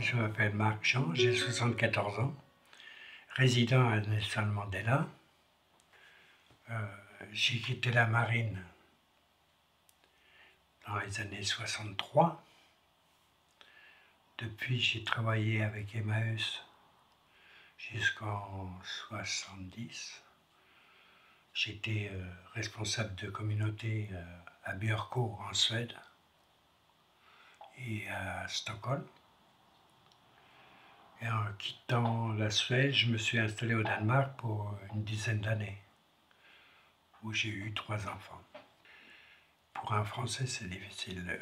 Je m'appelle Marc Jean, j'ai 74 ans, résident à Nelson Mandela. J'ai quitté la marine dans les années 63. Depuis, j'ai travaillé avec Emmaüs jusqu'en 70. J'étais responsable de communauté à Björkö en Suède et à Stockholm. Et en quittant la Suède, je me suis installé au Danemark pour une dizaine d'années, où j'ai eu 3 enfants. Pour un Français, c'est difficile.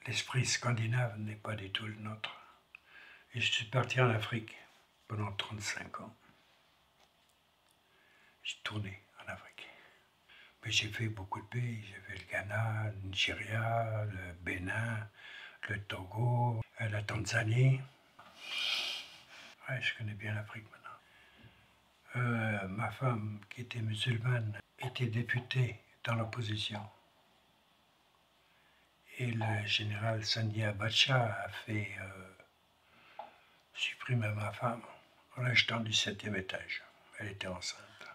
L'esprit scandinave n'est pas du tout le nôtre. Et je suis parti en Afrique pendant 35 ans. J'ai tourné en Afrique. Mais j'ai fait beaucoup de pays. J'ai fait le Ghana, le Nigeria, le Bénin, le Togo, la Tanzanie. Ouais, je connais bien l'Afrique maintenant. Ma femme, qui était musulmane, était députée dans l'opposition. Et le général Sani Abacha a fait supprimer ma femme en l'achetant du 7e étage. Elle était enceinte.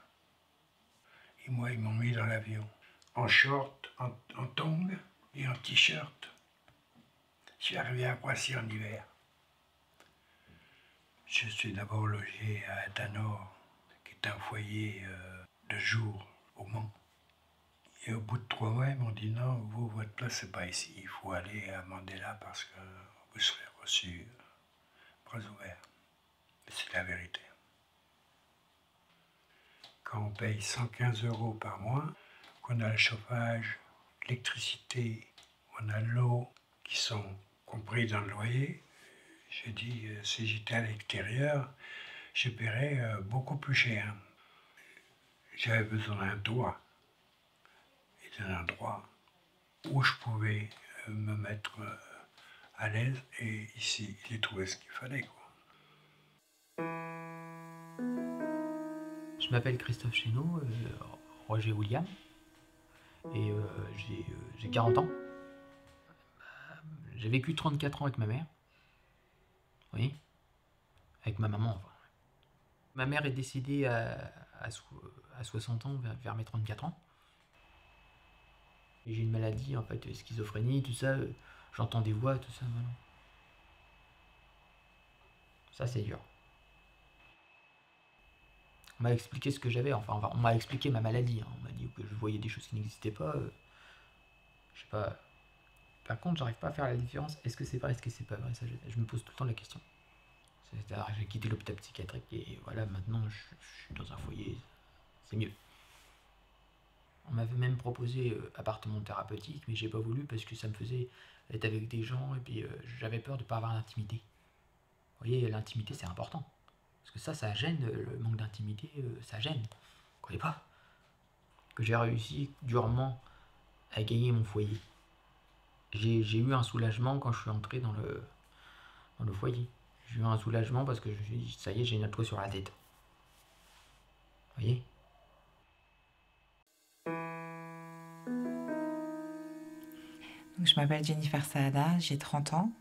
Et moi, ils m'ont mis dans l'avion, en short, en tongs et en t-shirt. Je suis arrivé à Roissy en hiver. Je suis d'abord logé à Danor, qui est un foyer de jour au Mans. Et au bout de 3 mois, ils m'ont dit non, vous, votre place, c'est pas ici. Il faut aller à Mandela parce que vous serez reçu bras ouverts. C'est la vérité. Quand on paye 115 € par mois, qu'on a le chauffage, l'électricité, on a l'eau qui sont compris dans le loyer, j'ai dit, si j'étais à l'extérieur, je paierais beaucoup plus cher. J'avais besoin d'un toit et d'un endroit où je pouvais me mettre à l'aise, et ici, j'ai trouvé ce qu'il fallait, quoi. Je m'appelle Christophe Chénaud, Roger William, et j'ai 40 ans. J'ai vécu 34 ans avec ma mère. Oui, avec ma maman, enfin. Ma mère est décédée à 60 ans, vers mes 34 ans. J'ai une maladie, en fait, schizophrénie, tout ça. J'entends des voix, tout ça. Voilà. Ça, c'est dur. On m'a expliqué ce que j'avais, enfin, on m'a expliqué ma maladie. Hein. On m'a dit que je voyais des choses qui n'existaient pas. Je sais pas. Par contre, j'arrive pas à faire la différence. Est-ce que c'est vrai, est-ce que c'est pas vrai? Ça, je me pose tout le temps la question. C'est-à-dire, j'ai quitté l'hôpital psychiatrique et voilà, maintenant je suis dans un foyer, c'est mieux. On m'avait même proposé appartement thérapeutique, mais j'ai pas voulu parce que ça me faisait être avec des gens et puis j'avais peur de pas avoir l'intimité. Vous voyez, l'intimité c'est important. Parce que ça gêne, le manque d'intimité, ça gêne. Vous croyez pas? Que j'ai réussi durement à gagner mon foyer. J'ai eu un soulagement quand je suis entré dans le foyer. J'ai eu un soulagement parce que je me suis dit, ça y est, j'ai une toit sur la tête. Vous voyez? Donc, je m'appelle Jennifer Saada, j'ai 30 ans.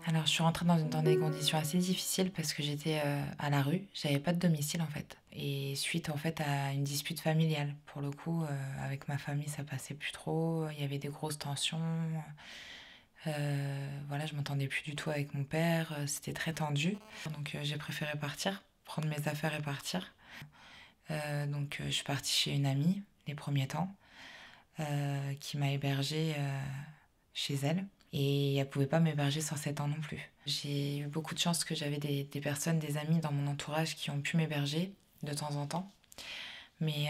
Alors, je suis rentrée dans des conditions assez difficiles parce que j'étais à la rue. J'avais pas de domicile, en fait. Et suite, en fait, à une dispute familiale. Pour le coup, avec ma famille, ça passait plus trop. Il y avait des grosses tensions. Voilà, je m'entendais plus du tout avec mon père. C'était très tendu. Donc, j'ai préféré partir, prendre mes affaires et partir. Donc, je suis partie chez une amie les premiers temps, qui m'a hébergée chez elle. Et elle pouvait pas m'héberger sans 7 ans non plus. J'ai eu beaucoup de chance que j'avais des personnes, des amis dans mon entourage qui ont pu m'héberger de temps en temps. Mais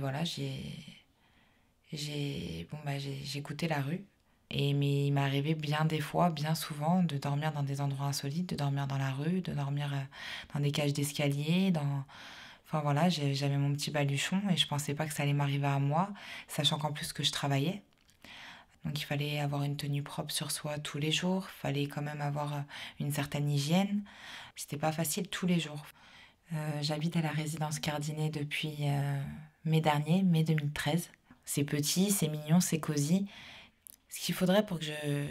voilà, j'ai goûté la rue. Mais il m'est arrivé bien des fois, bien souvent, de dormir dans des endroits insolites, de dormir dans la rue, de dormir dans des cages d'escalier, Enfin voilà, j'avais mon petit baluchon et je pensais pas que ça allait m'arriver à moi, sachant qu'en plus que je travaillais. Donc il fallait avoir une tenue propre sur soi tous les jours, il fallait quand même avoir une certaine hygiène. C'était pas facile tous les jours. J'habite à la résidence Cardinet depuis mai 2013. C'est petit, c'est mignon, c'est cosy. Ce qu'il faudrait pour que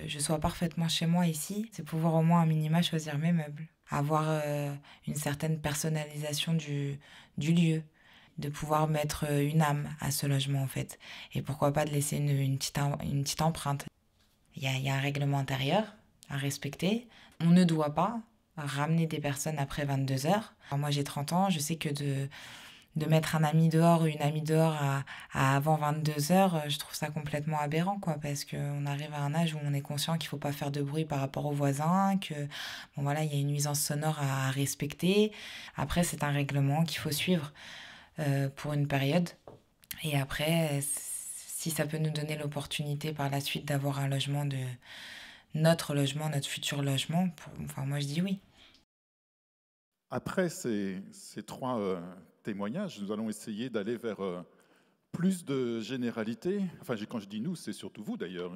je sois parfaitement chez moi ici, c'est pouvoir au moins un minima choisir mes meubles. Avoir une certaine personnalisation du lieu. De pouvoir mettre une âme à ce logement en fait. Et pourquoi pas de laisser une petite empreinte. Il y a un règlement intérieur à respecter. On ne doit pas ramener des personnes après 22 heures. Alors moi j'ai 30 ans, je sais que de mettre un ami dehors ou une amie dehors à avant 22 heures, je trouve ça complètement aberrant, quoi, parce qu'on arrive à un âge où on est conscient qu'il ne faut pas faire de bruit par rapport aux voisins, que bon, voilà, il y a une nuisance sonore à respecter. Après, c'est un règlement qu'il faut suivre pour une période. Et après, si ça peut nous donner l'opportunité par la suite d'avoir un logement notre futur logement, enfin, moi je dis oui. Après ces trois témoignages, nous allons essayer d'aller vers plus de généralité. Enfin, quand je dis nous, c'est surtout vous d'ailleurs,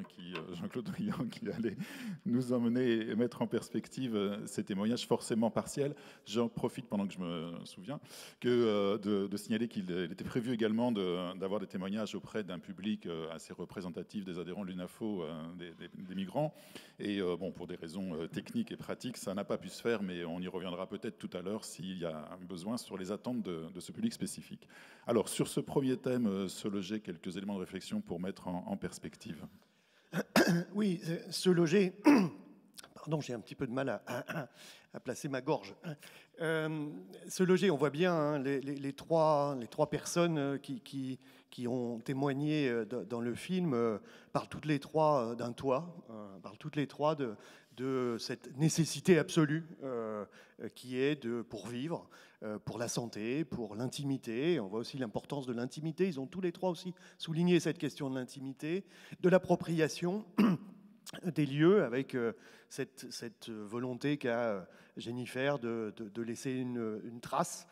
Jean-Claude Drian, qui allez nous emmener et mettre en perspective ces témoignages forcément partiels. J'en profite pendant que je me souviens de signaler qu'il était prévu également d'avoir des témoignages auprès d'un public assez représentatif des adhérents de l'UNAFO, des migrants. Et bon, pour des raisons techniques et pratiques, ça n'a pas pu se faire, mais on y reviendra peut-être tout à l'heure s'il y a besoin sur les attentes de ce public spécifique. Alors, sur ce premier thème, se loger, quelques éléments de réflexion pour mettre en perspective. Oui, se loger... Pardon, j'ai un petit peu de mal à placer ma gorge. Se loger, on voit bien hein, les trois personnes qui ont témoigné dans le film parlent toutes les trois d'un toit, parlent toutes les trois de cette nécessité absolue qui est pour vivre, pour la santé, pour l'intimité. On voit aussi l'importance de l'intimité. Ils ont tous les trois aussi souligné cette question de l'intimité, de l'appropriation des lieux, avec cette volonté qu'a Jennifer de laisser une trace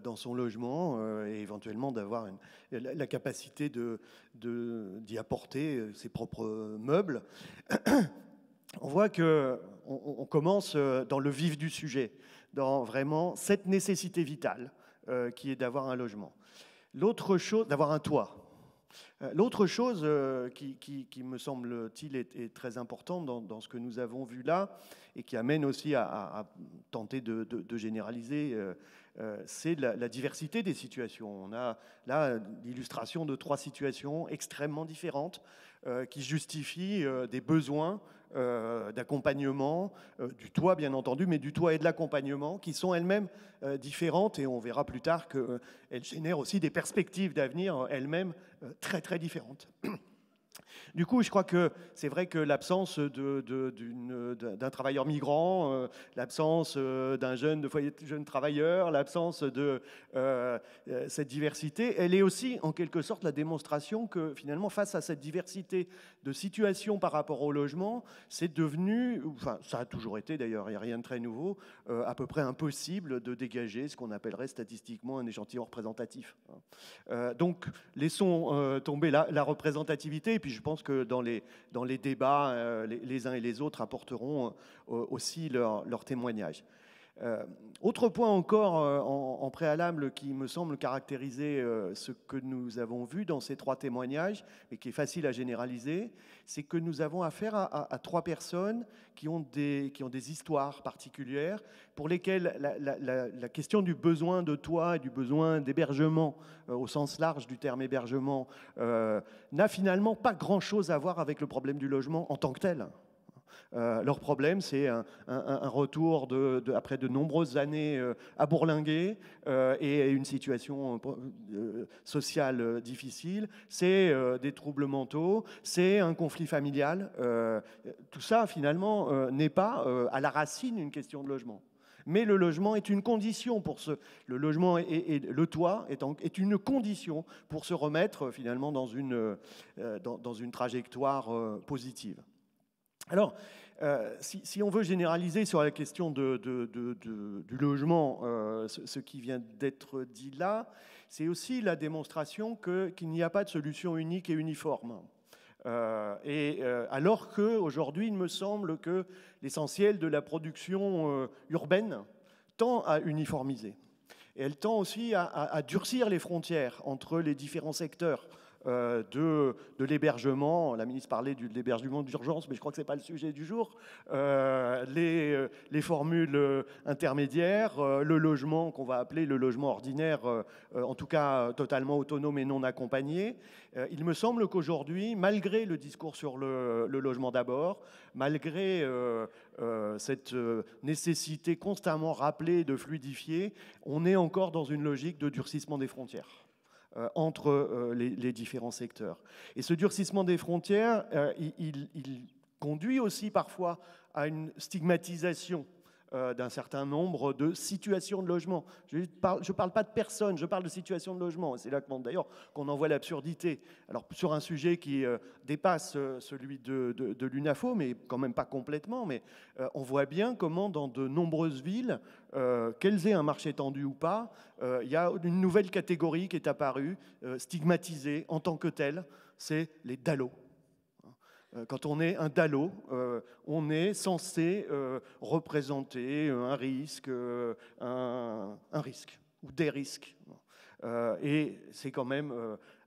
dans son logement et éventuellement d'avoir la capacité d'y apporter ses propres meubles. On voit qu'on commence dans le vif du sujet, dans vraiment cette nécessité vitale qui est d'avoir un logement. L'autre chose, d'avoir un toit. L'autre chose qui me semble-t-il est très importante dans ce que nous avons vu là et qui amène aussi à tenter de généraliser, c'est la diversité des situations. On a là l'illustration de trois situations extrêmement différentes qui justifient des besoins d'accompagnement, du toit bien entendu, mais du toit et de l'accompagnement qui sont elles-mêmes différentes et on verra plus tard qu'elles génèrent aussi des perspectives d'avenir elles-mêmes très très différentes. Du coup, je crois que c'est vrai que l'absence d'un travailleur migrant, l'absence d'un jeune travailleur, l'absence de cette diversité, elle est aussi en quelque sorte la démonstration que finalement, face à cette diversité de situations par rapport au logement, c'est devenu, enfin ça a toujours été d'ailleurs, il n'y a rien de très nouveau, à peu près impossible de dégager ce qu'on appellerait statistiquement un échantillon représentatif. Donc laissons tomber la représentativité et puis je pense que dans les débats, les uns et les autres apporteront aussi leur témoignage. Autre point encore en préalable qui me semble caractériser ce que nous avons vu dans ces trois témoignages, mais qui est facile à généraliser, c'est que nous avons affaire à trois personnes qui ont des histoires particulières, pour lesquelles la question du besoin de toit et du besoin d'hébergement, au sens large du terme hébergement, n'a finalement pas grand-chose à voir avec le problème du logement en tant que tel. Leur problème, c'est un retour après de nombreuses années à bourlinguer et une situation sociale difficile. C'est des troubles mentaux, c'est un conflit familial. Tout ça, finalement, n'est pas à la racine une question de logement. Mais le logement est une condition pour le logement et le toit est une condition pour se remettre finalement dans une trajectoire positive. Alors, si on veut généraliser sur la question du logement, ce qui vient d'être dit là, c'est aussi la démonstration qu'il n'y a pas de solution unique et uniforme. Alors qu'aujourd'hui, il me semble que l'essentiel de la production urbaine tend à uniformiser. Et elle tend aussi à durcir les frontières entre les différents secteurs de l'hébergement. La ministre parlait de l'hébergement d'urgence, mais je crois que ce n'est pas le sujet du jour. Les formules intermédiaires, le logement qu'on va appeler le logement ordinaire, en tout cas totalement autonome et non accompagné. Il me semble qu'aujourd'hui, malgré le discours sur le logement d'abord, malgré cette nécessité constamment rappelée de fluidifier, on est encore dans une logique de durcissement des frontières entre les différents secteurs. Et ce durcissement des frontières, il conduit aussi parfois à une stigmatisation d'un certain nombre de situations de logement. Je ne parle pas de personnes, je parle de situations de logement. C'est là d'ailleurs qu'on en voit l'absurdité. Alors sur un sujet qui dépasse celui de l'UNAFO, mais quand même pas complètement, mais on voit bien comment dans de nombreuses villes, qu'elles aient un marché tendu ou pas, il y a une nouvelle catégorie qui est apparue, stigmatisée en tant que telle, c'est les DALO. Quand on est un DALO, on est censé représenter un risque ou des risques. Et c'est quand même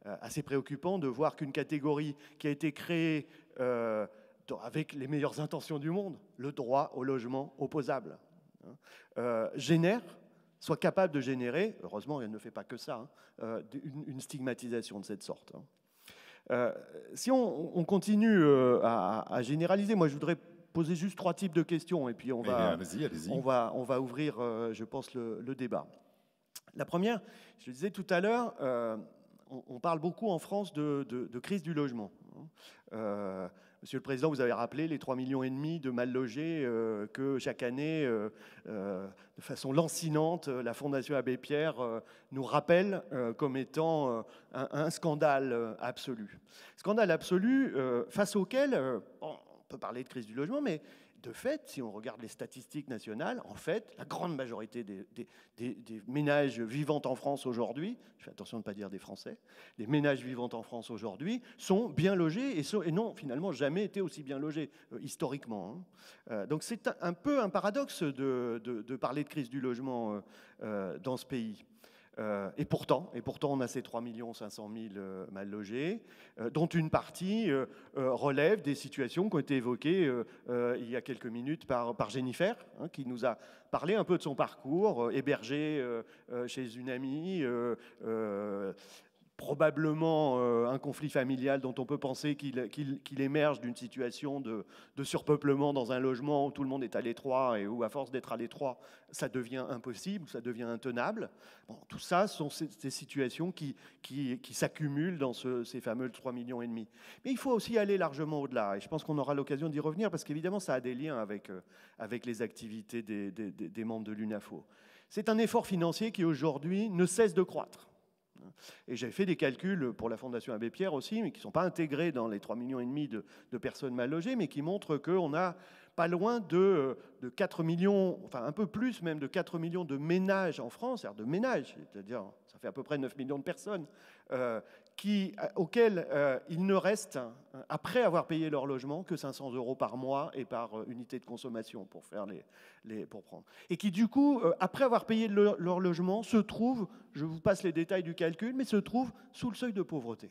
assez préoccupant de voir qu'une catégorie qui a été créée avec les meilleures intentions du monde, le droit au logement opposable, soit capable de générer, heureusement elle ne fait pas que ça, une stigmatisation de cette sorte. Si on continue à généraliser, moi je voudrais poser juste 3 types de questions et puis on va ouvrir, je pense, le débat. La première, je le disais tout à l'heure, on parle beaucoup en France de crise du logement. Monsieur le Président, vous avez rappelé les 3,5 millions de mal logés que chaque année, de façon lancinante, la Fondation Abbé Pierre nous rappelle comme étant un scandale absolu. Scandale absolu face auquel, on peut parler de crise du logement, mais de fait, si on regarde les statistiques nationales, en fait, la grande majorité des ménages vivant en France aujourd'hui, je fais attention de ne pas dire des Français, les ménages vivant en France aujourd'hui sont bien logés et n'ont finalement jamais été aussi bien logés historiquement. Donc c'est un peu un paradoxe de parler de crise du logement dans ce pays. Et pourtant, on a ces 3 500 000 mal logés, dont une partie relève des situations qui ont été évoquées il y a quelques minutes par Jennifer, qui nous a parlé un peu de son parcours, hébergé chez une amie, probablement un conflit familial dont on peut penser qu'il émerge d'une situation de surpeuplement dans un logement où tout le monde est à l'étroit et où, à force d'être à l'étroit, ça devient impossible, ça devient intenable. Bon, tout ça sont ces situations qui s'accumulent dans ces fameux 3,5 millions. Mais il faut aussi aller largement au-delà, et je pense qu'on aura l'occasion d'y revenir, parce qu'évidemment, ça a des liens avec les activités des membres de l'UNAFO. C'est un effort financier qui, aujourd'hui, ne cesse de croître. Et j'ai fait des calculs pour la Fondation Abbé Pierre aussi, mais qui ne sont pas intégrés dans les 3,5 millions de personnes mal logées, mais qui montrent qu'on a pas loin de 4 millions, enfin un peu plus même de 4 millions de ménages en France, c'est-à-dire ça fait à peu près 9 millions de personnes, auxquels il ne reste, après avoir payé leur logement, que 500 € par mois et par unité de consommation pour faire pour prendre. Et qui du coup, après avoir payé leur logement, se trouvent, je vous passe les détails du calcul, mais se trouvent sous le seuil de pauvreté.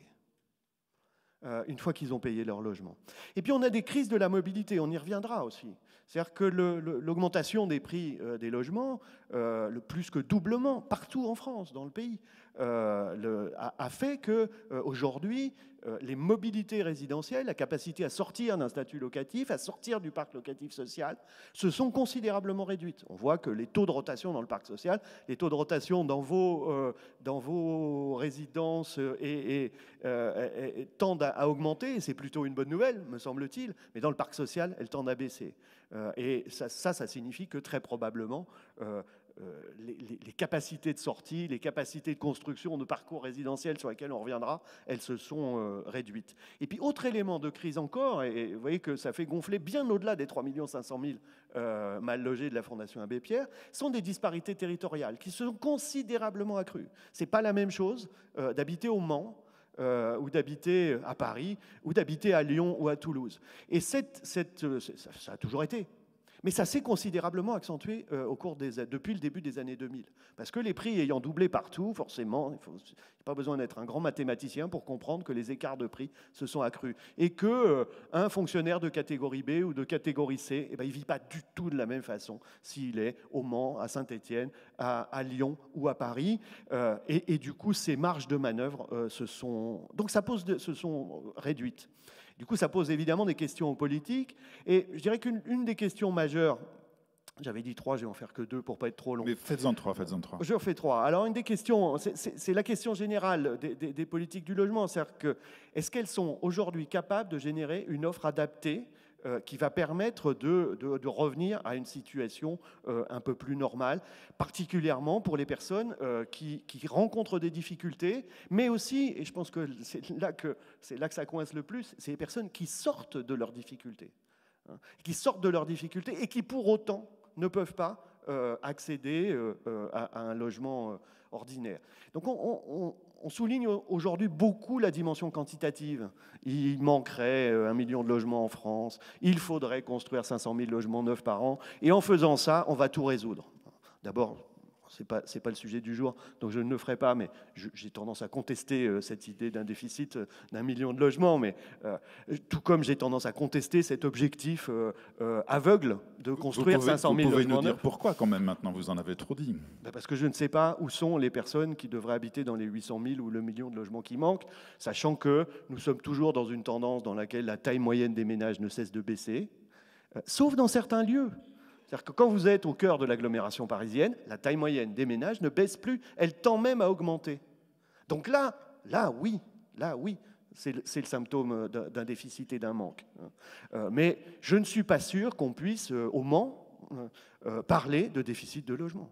Une fois qu'ils ont payé leur logement. Et puis on a des crises de la mobilité, on y reviendra aussi. C'est-à-dire que l'augmentation des prix des logements, le plus que doublement, partout en France, dans le pays, a fait qu'aujourd'hui, les mobilités résidentielles, la capacité à sortir d'un statut locatif, à sortir du parc locatif social, se sont considérablement réduites. On voit que les taux de rotation dans le parc social, les taux de rotation dans vos résidences tendent à augmenter, et c'est plutôt une bonne nouvelle, me semble-t-il, mais dans le parc social, elles tendent à baisser. Et ça signifie que très probablement, les capacités de sortie, les capacités de construction de parcours résidentiels sur lesquels on reviendra, elles se sont réduites. Et puis, autre élément de crise encore, et vous voyez que ça fait gonfler bien au-delà des 3 500 000 mal logés de la Fondation Abbé Pierre, sont des disparités territoriales qui se sont considérablement accrues. Ce n'est pas la même chose d'habiter au Mans, ou d'habiter à Paris, ou d'habiter à Lyon ou à Toulouse. Et ça a toujours été. Mais ça s'est considérablement accentué depuis le début des années 2000. Parce que les prix ayant doublé partout, forcément, il n'y a pas besoin d'être un grand mathématicien pour comprendre que les écarts de prix se sont accrus. Et qu'un fonctionnaire de catégorie B ou de catégorie C, il ne vit pas du tout de la même façon s'il est au Mans, à Saint-Étienne, à Lyon ou à Paris. Et du coup, ces marges de manœuvre se sont réduites. Du coup, ça pose évidemment des questions politiques. Et je dirais qu'une des questions majeures, j'avais dit 3, je vais en faire que 2 pour ne pas être trop long. Mais faites-en 3, faites-en 3. Je refais 3. Alors, une des questions, c'est la question générale des politiques du logement. C'est-à-dire que, est-ce qu'elles sont aujourd'hui capables de générer une offre adaptée qui va permettre de revenir à une situation un peu plus normale, particulièrement pour les personnes qui rencontrent des difficultés, mais aussi, et je pense que c'est là que ça coince le plus, c'est les personnes qui sortent de leurs difficultés, et qui pour autant ne peuvent pas accéder à un logement ordinaire. Donc on souligne aujourd'hui beaucoup la dimension quantitative. Il manquerait 1 million de logements en France, il faudrait construire 500 000 logements neufs par an, et en faisant ça, on va tout résoudre. D'abord, c'est pas le sujet du jour, donc je ne le ferai pas, mais j'ai tendance à contester cette idée d'un déficit d'1 million de logements, mais tout comme j'ai tendance à contester cet objectif aveugle de construire 500 000 logements. Vous pouvez nous dire pourquoi quand même maintenant, vous en avez trop dit. Parce que je ne sais pas où sont les personnes qui devraient habiter dans les 800 000 ou le million de logements qui manquent, sachant que nous sommes toujours dans une tendance dans laquelle la taille moyenne des ménages ne cesse de baisser, sauf dans certains lieux. C'est-à-dire que quand vous êtes au cœur de l'agglomération parisienne, la taille moyenne des ménages ne baisse plus, elle tend même à augmenter. Donc là oui, c'est le symptôme d'un déficit et d'un manque. Mais je ne suis pas sûr qu'on puisse, au Mans, parler de déficit de logement.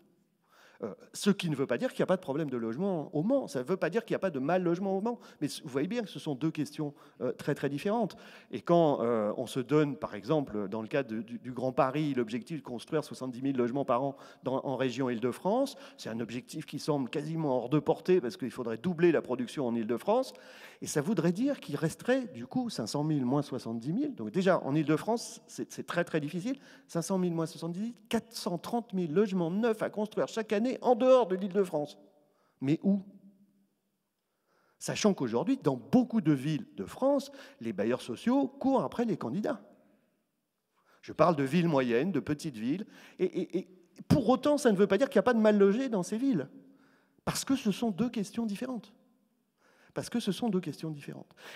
Ce qui ne veut pas dire qu'il n'y a pas de problème de logement au Mans. Ça ne veut pas dire qu'il n'y a pas de mal logement au Mans. Mais vous voyez bien que ce sont deux questions très très différentes. Et quand on se donne, par exemple, dans le cadre du Grand Paris, l'objectif de construire 70 000 logements par an en région Île-de-France, c'est un objectif qui semble quasiment hors de portée parce qu'il faudrait doubler la production en Île-de-France. Et ça voudrait dire qu'il resterait du coup 500 000 moins 70 000. Donc déjà, en Île-de-France, c'est très très difficile. 500 000 moins 70 000, 430 000 logements neufs à construire chaque année en dehors de l'Île-de-France. Mais où ? Sachant qu'aujourd'hui, dans beaucoup de villes de France, les bailleurs sociaux courent après les candidats. Je parle de villes moyennes, de petites villes. Et pour autant, ça ne veut pas dire qu'il n'y a pas de mal logés dans ces villes. Parce que ce sont deux questions différentes.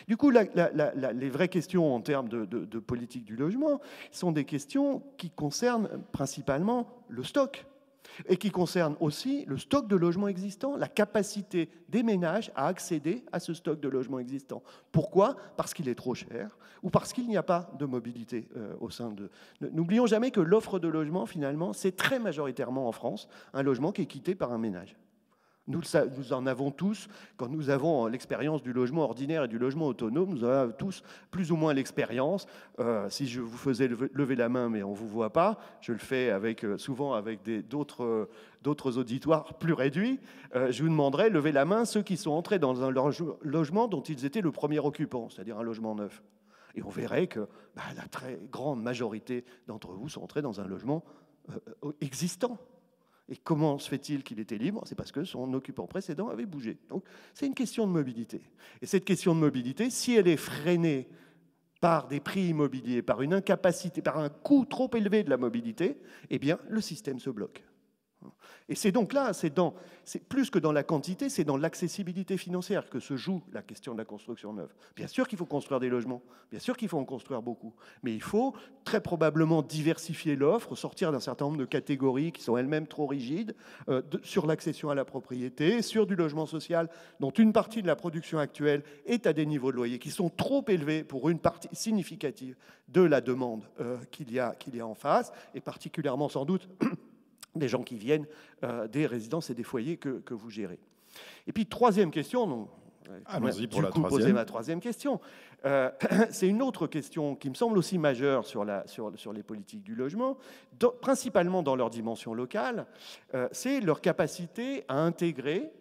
Du coup, les vraies questions en termes de politique du logement sont des questions qui concernent principalement le stock et qui concernent aussi le stock de logements existants, la capacité des ménages à accéder à ce stock de logements existants. Pourquoi ? Parce qu'il est trop cher ou parce qu'il n'y a pas de mobilité au sein de... N'oublions jamais que l'offre de logement, finalement, c'est très majoritairement en France un logement qui est quitté par un ménage. Nous en avons tous, quand nous avons l'expérience du logement ordinaire et du logement autonome, nous en avons tous plus ou moins l'expérience. Si je vous faisais lever la main, mais on ne vous voit pas, je le fais souvent avec d'autres auditoires plus réduits, je vous demanderais lever la main ceux qui sont entrés dans un logement dont ils étaient le premier occupant, c'est-à-dire un logement neuf. Et on verrait que la très grande majorité d'entre vous sont entrés dans un logement existant. Et comment se fait-il qu'il était libre ? C'est parce que son occupant précédent avait bougé. Donc, c'est une question de mobilité. Et cette question de mobilité, si elle est freinée par des prix immobiliers, par une incapacité, par un coût trop élevé de la mobilité, eh bien, le système se bloque. Et c'est donc là, c'est plus que dans la quantité, c'est dans l'accessibilité financière que se joue la question de la construction neuve. Bien sûr qu'il faut construire des logements, bien sûr qu'il faut en construire beaucoup, mais il faut très probablement diversifier l'offre, sortir d'un certain nombre de catégories qui sont elles-mêmes trop rigides, sur l'accession à la propriété, sur du logement social, dont une partie de la production actuelle est à des niveaux de loyer qui sont trop élevés pour une partie significative de la demande qu'il y a en face, et particulièrement sans doute des gens qui viennent des résidences et des foyers que vous gérez. Et puis, troisième question, allons-y pour la troisième. Poser ma troisième question. C'est une autre question qui me semble aussi majeure sur les politiques du logement, principalement dans leur dimension locale, c'est leur capacité à intégrer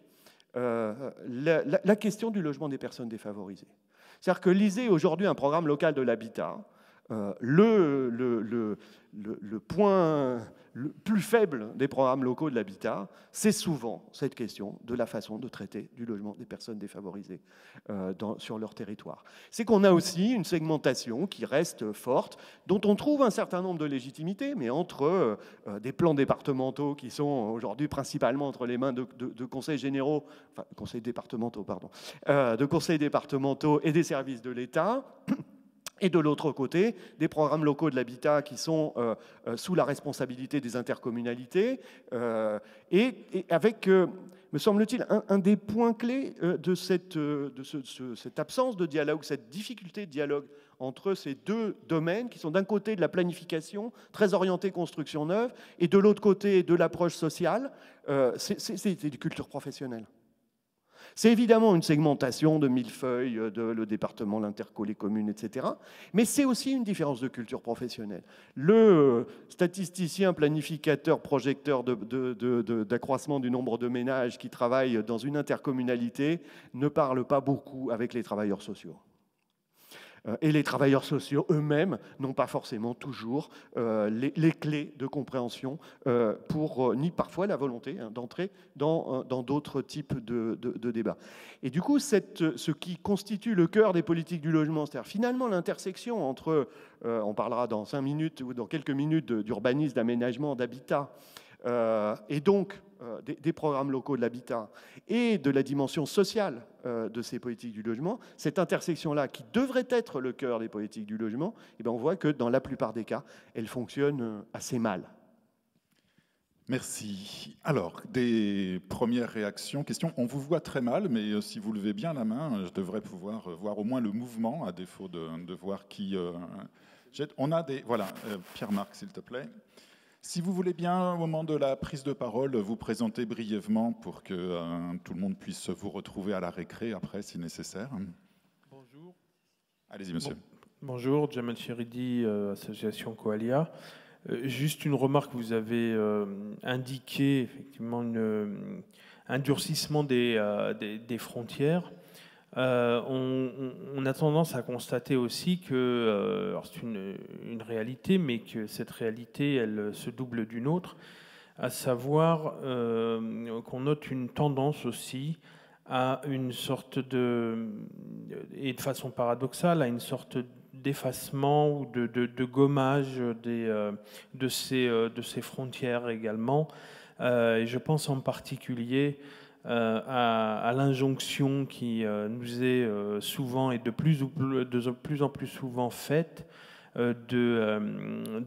la question du logement des personnes défavorisées. C'est-à-dire que lisez aujourd'hui un programme local de l'habitat le point le plus faible des programmes locaux de l'habitat, c'est souvent cette question de la façon de traiter du logement des personnes défavorisées sur leur territoire. C'est qu'on a aussi une segmentation qui reste forte, dont on trouve un certain nombre de légitimités, mais entre des plans départementaux qui sont aujourd'hui principalement entre les mains de conseils généraux, enfin conseils départementaux, pardon, de conseils départementaux et des services de l'État, et de l'autre côté, des programmes locaux de l'habitat qui sont sous la responsabilité des intercommunalités, et avec, me semble-t-il, un des points clés de cette absence de dialogue, cette difficulté de dialogue entre ces deux domaines qui sont d'un côté de la planification, très orientée construction neuve, et de l'autre côté de l'approche sociale, c'est des cultures professionnelles. C'est évidemment une segmentation de millefeuilles, le département, l'interco, les communes, etc. Mais c'est aussi une différence de culture professionnelle. Le statisticien, planificateur, projecteur d'accroissement du nombre de ménages qui travaillent dans une intercommunalité ne parle pas beaucoup avec les travailleurs sociaux. Et les travailleurs sociaux eux-mêmes n'ont pas forcément toujours les clés de compréhension ni parfois la volonté d'entrer dans d'autres types de débats. Et du coup, ce qui constitue le cœur des politiques du logement, c'est-à-dire finalement l'intersection entre, on parlera dans 5 minutes ou dans quelques minutes d'urbanisme, d'aménagement, d'habitat, et donc des programmes locaux de l'habitat et de la dimension sociale de ces politiques du logement, cette intersection-là, qui devrait être le cœur des politiques du logement, eh bien on voit que dans la plupart des cas, elle fonctionne assez mal. Merci. Alors, des premières réactions, questions. On vous voit très mal, mais si vous levez bien la main, je devrais pouvoir voir au moins le mouvement, à défaut de voir qui jette. On a des... Voilà, Pierre-Marc, s'il te plaît. Si vous voulez bien, au moment de la prise de parole, vous présenter brièvement pour que tout le monde puisse vous retrouver à la récré après, si nécessaire. Bonjour. Allez-y, monsieur. Bonjour, Jamal Cheridi, association Coalia. Juste une remarque, vous avez indiqué effectivement un durcissement des frontières. On a tendance à constater aussi que, c'est une réalité, mais que cette réalité, elle se double d'une autre, à savoir qu'on note une tendance aussi à une sorte et de façon paradoxale, à une sorte d'effacement ou de gommage de ces frontières également. Et je pense en particulier à l'injonction qui nous est souvent et de plus en plus souvent faite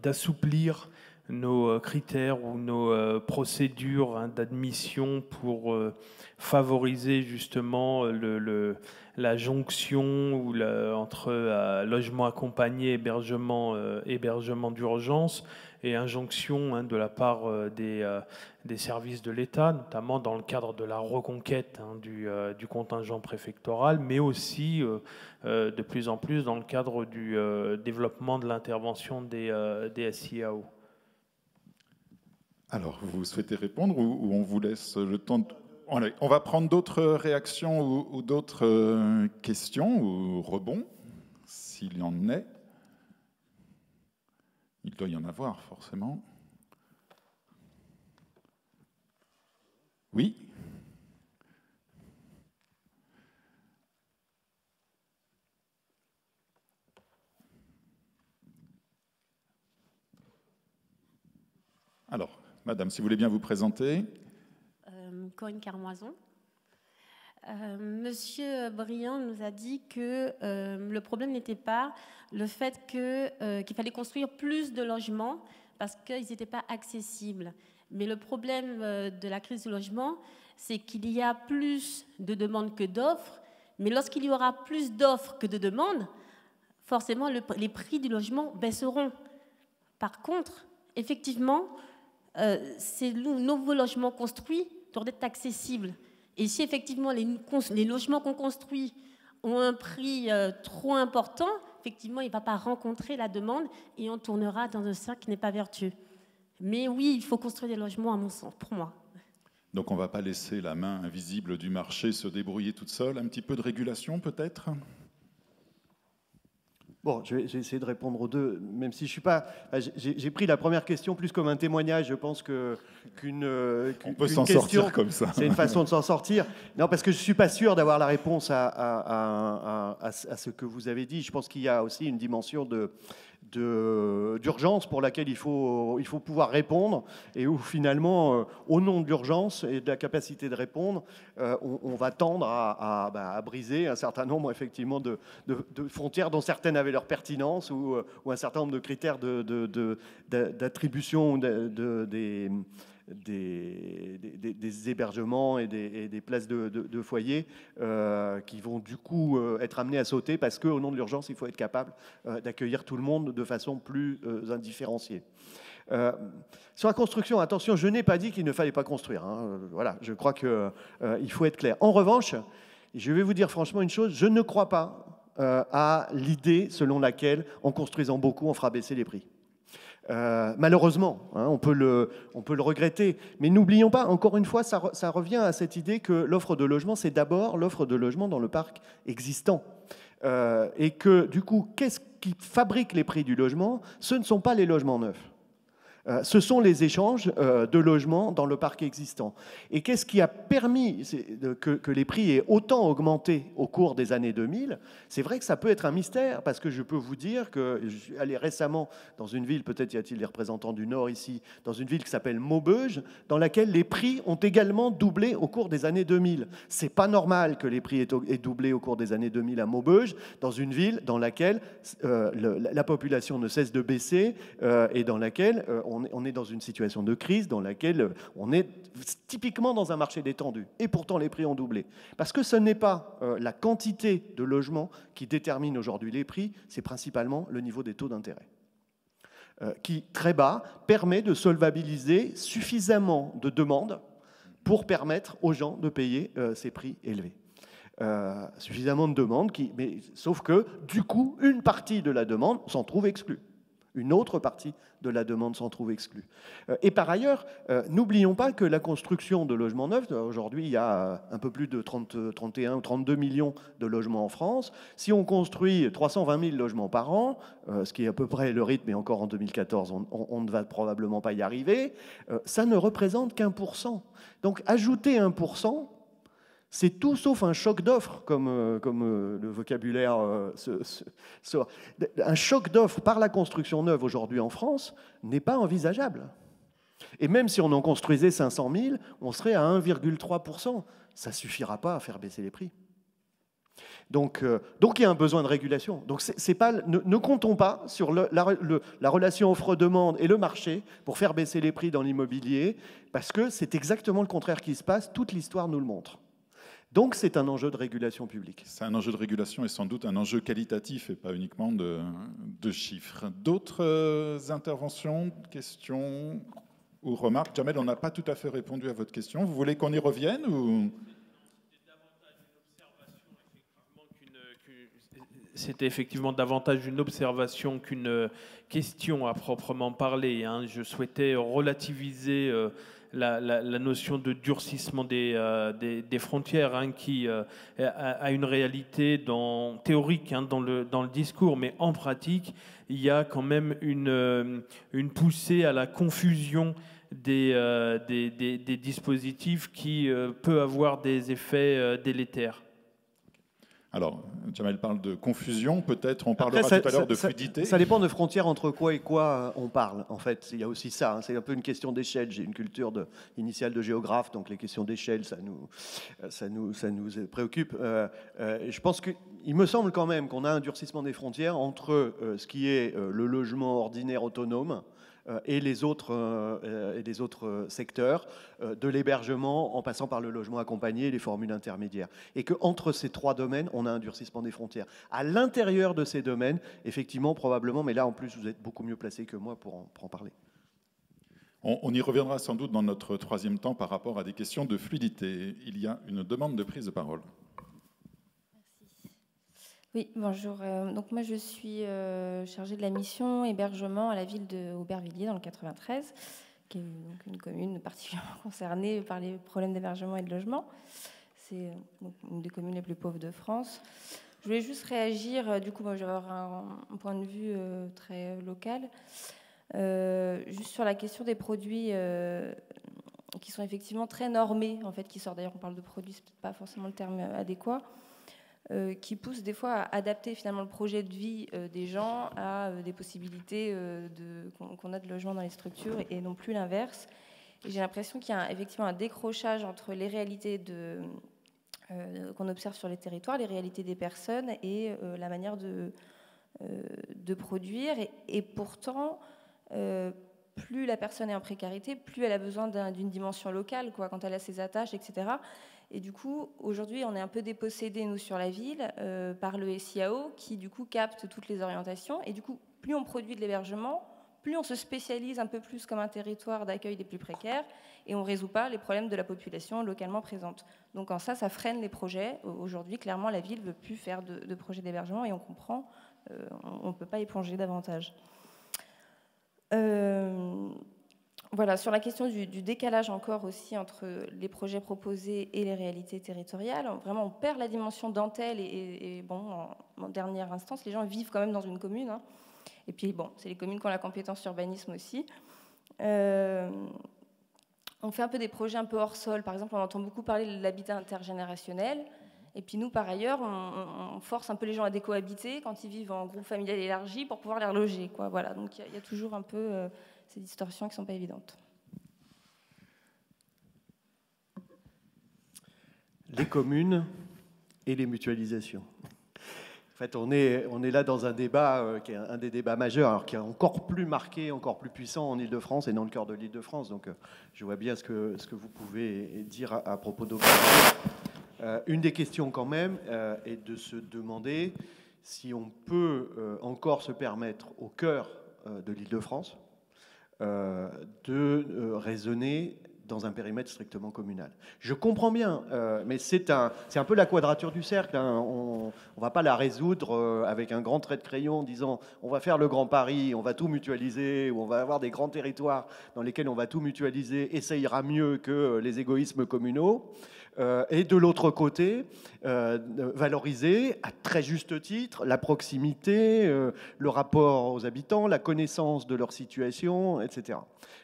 d'assouplir nos critères ou nos procédures d'admission pour favoriser justement la jonction entre logement accompagné, hébergement d'urgence, et injonction de la part des services de l'État, notamment dans le cadre de la reconquête du contingent préfectoral, mais aussi de plus en plus dans le cadre du développement de l'intervention des SIAO. Alors, vous souhaitez répondre ou on vous laisse le temps de... On va prendre d'autres réactions ou d'autres questions ou rebonds, s'il y en est. Il doit y en avoir, forcément. Oui ? Alors, madame, si vous voulez bien vous présenter. Corinne Carmoison. Monsieur Briand nous a dit que le problème n'était pas le fait qu'il fallait construire plus de logements parce qu'ils n'étaient pas accessibles. Mais le problème de la crise du logement, c'est qu'il y a plus de demandes que d'offres. Mais lorsqu'il y aura plus d'offres que de demandes, forcément, les prix du logement baisseront. Par contre, effectivement, ces nouveaux logements construits doivent être accessibles. Et si effectivement les logements qu'on construit ont un prix trop important, effectivement, il ne va pas rencontrer la demande et on tournera dans un cercle qui n'est pas vertueux. Mais oui, il faut construire des logements, à mon sens, pour moi. Donc on ne va pas laisser la main invisible du marché se débrouiller toute seule. Un petit peu de régulation peut-être ? Bon, je vais essayer de répondre aux deux, même si je suis pas. J'ai pris la première question plus comme un témoignage. Je pense qu'une on peut s'en sortir comme ça. C'est une façon de s'en sortir. Non, parce que je suis pas sûr d'avoir la réponse à ce que vous avez dit. Je pense qu'il y a aussi une dimension d'urgence pour laquelle il faut pouvoir répondre, et où finalement, au nom de l'urgence et de la capacité de répondre, on va tendre à briser un certain nombre effectivement de frontières dont certaines avaient leur pertinence, ou un certain nombre de critères d'attribution des hébergements et des places de foyer qui vont du coup être amenés à sauter, parce qu'au nom de l'urgence, il faut être capable d'accueillir tout le monde de façon plus indifférenciée. Sur la construction, attention, je n'ai pas dit qu'il ne fallait pas construire. Voilà, je crois qu'il faut être clair. En revanche, je vais vous dire franchement une chose, je ne crois pas à l'idée selon laquelle, en construisant beaucoup, on fera baisser les prix. Malheureusement, on peut le regretter, mais n'oublions pas, encore une fois, ça revient à cette idée que l'offre de logement, c'est d'abord l'offre de logement dans le parc existant. Et que du coup, qu'est-ce qui fabrique les prix du logement? Ce ne sont pas les logements neufs. Ce sont les échanges de logements dans le parc existant. Et qu'est-ce qui a permis que les prix aient autant augmenté au cours des années 2000? C'est vrai que ça peut être un mystère, parce que je peux vous dire que je suis allé récemment dans une ville, peut-être y a-t-il des représentants du Nord ici, dans une ville qui s'appelle Maubeuge, dans laquelle les prix ont également doublé au cours des années 2000. C'est pas normal que les prix aient doublé au cours des années 2000 à Maubeuge, dans une ville dans laquelle la population ne cesse de baisser et dans laquelle on est dans une situation de crise, dans laquelle on est typiquement dans un marché détendu. Et pourtant, les prix ont doublé. Parce que ce n'est pas la quantité de logements qui détermine aujourd'hui les prix, c'est principalement le niveau des taux d'intérêt, qui, très bas, permet de solvabiliser suffisamment de demandes pour permettre aux gens de payer ces prix élevés. Suffisamment de demandes, sauf que, du coup, une partie de la demande s'en trouve exclue. Une autre partie de la demande s'en trouve exclue. Et par ailleurs, n'oublions pas que la construction de logements neufs, aujourd'hui il y a un peu plus de 31 ou 32 millions de logements en France. Si on construit 320 000 logements par an, ce qui est à peu près le rythme, et encore en 2014, on ne va probablement pas y arriver, ça ne représente qu'1%. Donc ajouter 1%, c'est tout sauf un choc d'offres, comme le vocabulaire. Un choc d'offres par la construction neuve aujourd'hui en France n'est pas envisageable. Et même si on en construisait 500 000, on serait à 1,3%. Ça ne suffira pas à faire baisser les prix. Donc il y a un besoin de régulation. Donc ne comptons pas sur la relation offre-demande et le marché pour faire baisser les prix dans l'immobilier, parce que c'est exactement le contraire qui se passe. Toute l'histoire nous le montre. Donc c'est un enjeu de régulation publique. C'est un enjeu de régulation et sans doute un enjeu qualitatif et pas uniquement de chiffres. D'autres interventions, questions ou remarques? Jamel, on n'a pas tout à fait répondu à votre question. Vous voulez qu'on y revienne ou... C'était effectivement davantage une observation qu'une question à proprement parler. Je souhaitais relativiser la notion de durcissement des frontières, qui a une réalité théorique dans le discours, mais en pratique, il y a quand même une poussée à la confusion des dispositifs qui peut avoir des effets délétères. Alors, Jamel parle de confusion, peut-être on parlera tout à l'heure de fluidité. Ça dépend de frontières entre quoi et quoi on parle, en fait. Il y a aussi ça, c'est un peu une question d'échelle. J'ai une culture initiale de géographe, donc les questions d'échelle, ça nous préoccupe. Je pense qu'il me semble quand même qu'on a un durcissement des frontières entre ce qui est le logement ordinaire autonome, et les autres secteurs, de l'hébergement en passant par le logement accompagné et les formules intermédiaires. Et qu'entre ces trois domaines, on a un durcissement des frontières. À l'intérieur de ces domaines, effectivement, probablement, mais là en plus vous êtes beaucoup mieux placé que moi pour en parler. On y reviendra sans doute dans notre troisième temps par rapport à des questions de fluidité. Il y a une demande de prise de parole. Oui, bonjour. Donc moi, je suis chargée de la mission hébergement à la ville de Aubervilliers, dans le 93, qui est donc une commune particulièrement concernée par les problèmes d'hébergement et de logement. C'est une des communes les plus pauvres de France. Je voulais juste réagir, du coup, moi, je vais avoir un point de vue très local, juste sur la question des produits qui sont effectivement très normés, en fait, qui sortent, d'ailleurs on parle de produits, c'est peut-être pas forcément le terme adéquat, qui poussent des fois à adapter finalement le projet de vie des gens à des possibilités qu'on a de logement dans les structures et non plus l'inverse. Et j'ai l'impression qu'il y a effectivement un décrochage entre les réalités qu'on observe sur les territoires, les réalités des personnes et la manière de produire. Et pourtant, plus la personne est en précarité, plus elle a besoin d'une dimension locale, quoi, quand elle a ses attaches, etc. Et du coup, aujourd'hui, on est un peu dépossédés, nous, sur la ville, par le SIAO, qui, du coup, capte toutes les orientations. Et du coup, plus on produit de l'hébergement, plus on se spécialise un peu plus comme un territoire d'accueil des plus précaires, et on ne résout pas les problèmes de la population localement présente. Donc, en ça freine les projets. Aujourd'hui, clairement, la ville ne veut plus faire de projets d'hébergement, et on comprend, on ne peut pas y plonger davantage. Voilà, sur la question du décalage encore aussi entre les projets proposés et les réalités territoriales, vraiment on perd la dimension dentelle et bon, en dernière instance, les gens vivent quand même dans une commune. Hein. Et puis bon, c'est les communes qui ont la compétence urbanisme aussi. On fait un peu des projets un peu hors sol. Par exemple, on entend beaucoup parler de l'habitat intergénérationnel. Et puis nous, par ailleurs, on force un peu les gens à décohabiter quand ils vivent en groupe familial élargi pour pouvoir les reloger, quoi. Voilà, donc il y a toujours un peu ces distorsions qui ne sont pas évidentes. Les communes et les mutualisations. En fait, on est là dans un débat qui est un des débats majeurs, alors qui est encore plus marqué, encore plus puissant en Île-de-France et dans le cœur de l'Île-de-France. Donc je vois bien ce que vous pouvez dire à propos d'Aubervilliers. Une des questions quand même est de se demander si on peut encore se permettre au cœur de l'Île-de-France de raisonner dans un périmètre strictement communal. Je comprends bien, mais c'est un peu la quadrature du cercle. Hein. On ne va pas la résoudre avec un grand trait de crayon en disant on va faire le Grand Paris, on va tout mutualiser, ou on va avoir des grands territoires dans lesquels on va tout mutualiser, et ça ira mieux que les égoïsmes communaux. Et de l'autre côté, valoriser à très juste titre la proximité, le rapport aux habitants, la connaissance de leur situation, etc.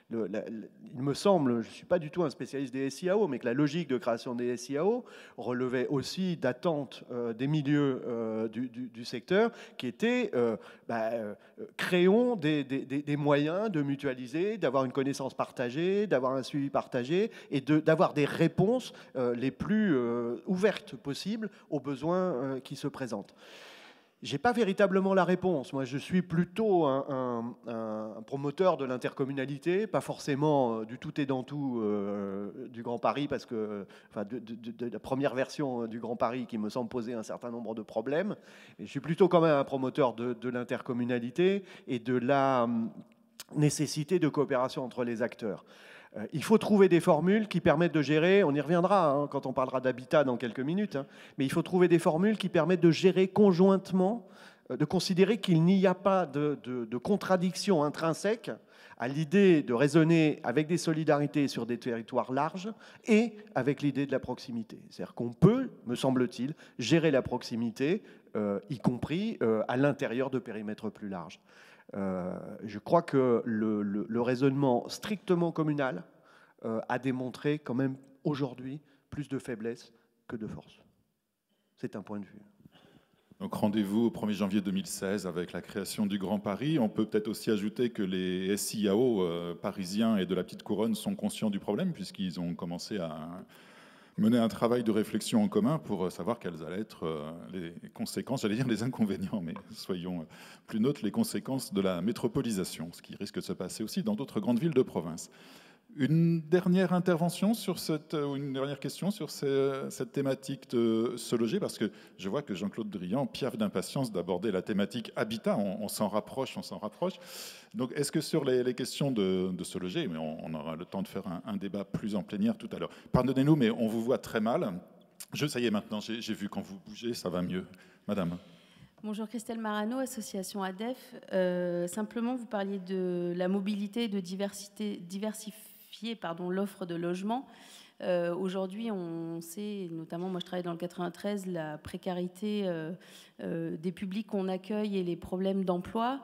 Il me semble, je ne suis pas du tout un spécialiste des SIAO, mais que la logique de création des SIAO relevait aussi d'attentes des milieux du secteur qui étaient créons des moyens de mutualiser, d'avoir une connaissance partagée, d'avoir un suivi partagé et d'avoir des réponses les plus ouvertes possibles aux besoins qui se présentent. Je n'ai pas véritablement la réponse. Moi, je suis plutôt un promoteur de l'intercommunalité, pas forcément du tout et dans tout du Grand Paris, parce que, enfin, de la première version du Grand Paris qui me semble poser un certain nombre de problèmes. Et je suis plutôt quand même un promoteur de l'intercommunalité et de la nécessité de coopération entre les acteurs. Il faut trouver des formules qui permettent de gérer, on y reviendra quand on parlera d'habitat dans quelques minutes, mais il faut trouver des formules qui permettent de gérer conjointement, de considérer qu'il n'y a pas de contradiction intrinsèque à l'idée de raisonner avec des solidarités sur des territoires larges et avec l'idée de la proximité. C'est-à-dire qu'on peut, me semble-t-il, gérer la proximité, y compris à l'intérieur de périmètres plus larges. Je crois que le raisonnement strictement communal a démontré quand même aujourd'hui plus de faiblesse que de force. C'est un point de vue. Donc rendez-vous au 1er janvier 2016 avec la création du Grand Paris. On peut peut-être aussi ajouter que les SIAO parisiens et de la Petite Couronne sont conscients du problème puisqu'ils ont commencé à mener un travail de réflexion en commun pour savoir quelles allaient être les conséquences, j'allais dire les inconvénients, mais soyons plus neutres, les conséquences de la métropolisation, ce qui risque de se passer aussi dans d'autres grandes villes de province. Une dernière intervention sur une dernière question sur cette thématique de se loger, parce que je vois que Jean-Claude Drian piaffe d'impatience d'aborder la thématique habitat. On s'en rapproche, on s'en rapproche. Donc, est-ce que sur les questions de se loger, mais on aura le temps de faire un débat plus en plénière tout à l'heure. Pardonnez-nous, mais on vous voit très mal. Ça y est, maintenant, j'ai vu quand vous bougez, ça va mieux. Madame. Bonjour, Christelle Marano, association ADEF. Simplement, vous parliez de la mobilité et de diversifier l'offre de logement. Aujourd'hui, on sait, notamment moi je travaille dans le 93, la précarité des publics qu'on accueille et les problèmes d'emploi.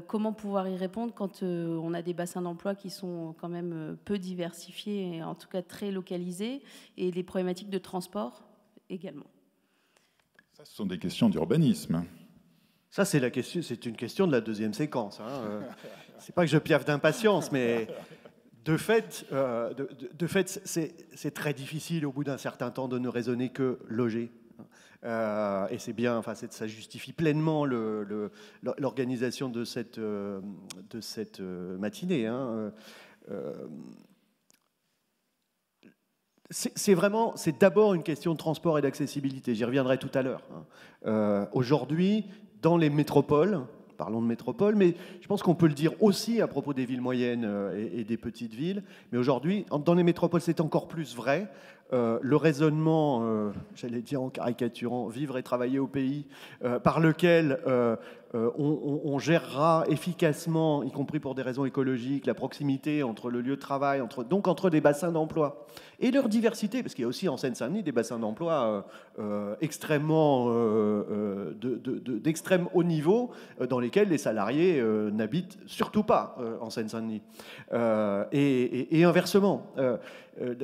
Comment pouvoir y répondre quand on a des bassins d'emploi qui sont quand même peu diversifiés, et en tout cas très localisés, et les problématiques de transport également. Ça, ce sont des questions d'urbanisme. Ça, c'est une question de la deuxième séquence. C'est pas que je piaffe d'impatience, mais de fait, c'est très difficile au bout d'un certain temps de ne raisonner que loger. Et c'est bien, enfin, ça justifie pleinement l'organisation de cette matinée. C'est d'abord une question de transport et d'accessibilité. J'y reviendrai tout à l'heure. Aujourd'hui, dans les métropoles, parlons de métropole, mais je pense qu'on peut le dire aussi à propos des villes moyennes et des petites villes. Mais aujourd'hui, dans les métropoles, c'est encore plus vrai. Le raisonnement, j'allais dire en caricaturant, vivre et travailler au pays, par lequel on gérera efficacement, y compris pour des raisons écologiques, la proximité entre le lieu de travail, donc entre des bassins d'emploi et leur diversité, parce qu'il y a aussi en Seine-Saint-Denis des bassins d'emploi extrêmement d'extrême haut niveau, dans lesquels les salariés n'habitent surtout pas en Seine-Saint-Denis. Et inversement,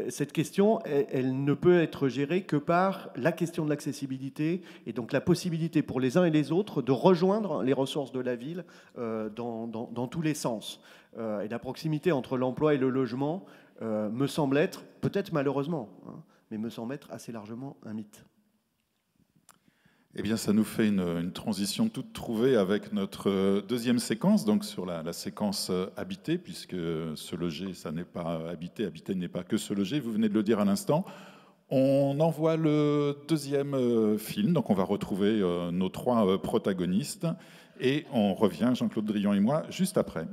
cette question, elle ne peut être gérée que par la question de l'accessibilité et donc la possibilité pour les uns et les autres de rejoindre les ressources de la ville dans tous les sens. Et la proximité entre l'emploi et le logement me semble être, peut-être malheureusement, mais me semble être assez largement un mythe. Eh bien, ça nous fait une transition toute trouvée avec notre deuxième séquence, donc sur la séquence habiter, puisque se loger, ça n'est pas habiter, habiter n'est pas que se loger, vous venez de le dire à l'instant. On envoie le deuxième film, donc on va retrouver nos trois protagonistes, et on revient, Jean-Claude Drillon et moi, juste après.